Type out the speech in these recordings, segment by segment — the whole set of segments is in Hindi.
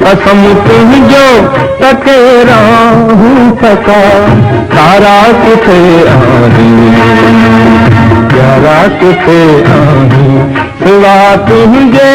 कसम तुझो तकेरा हूँ थका तारा किथे आही प्यारा किथे आही सिवा तुझे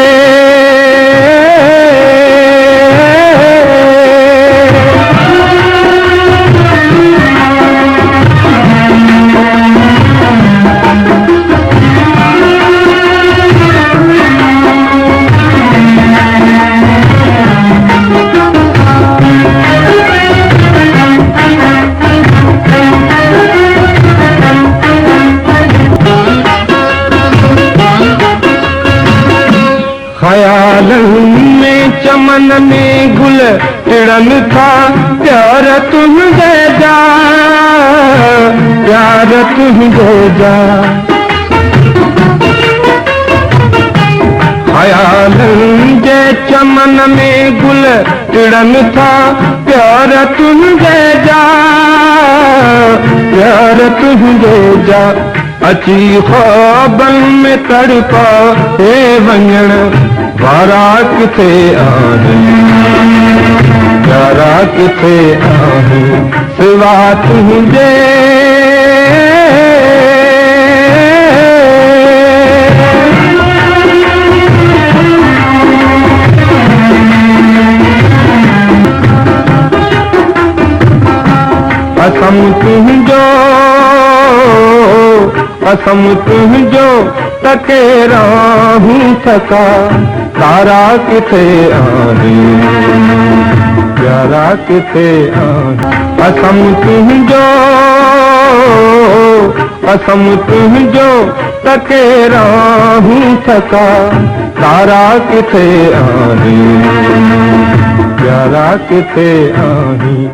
ख्यालन में चमन में गुल टिड़न था प्यार तुझे जा प्यार तुझे जा ख्यालन जे चमन में गुल टिड़न था प्यार तुझे जा प्यार तुझे जा अची ख्वाबन में तड़पा हे वंजण वारा किथे आही प्यारा किथे आही सिवा तुझे कसम तुझो तकेरा हूँ थका तारा किथे आही प्यारा किथे आही कसम तुझो तकेरा हूँ थका तारा किथे आही प्यारा किथे आही।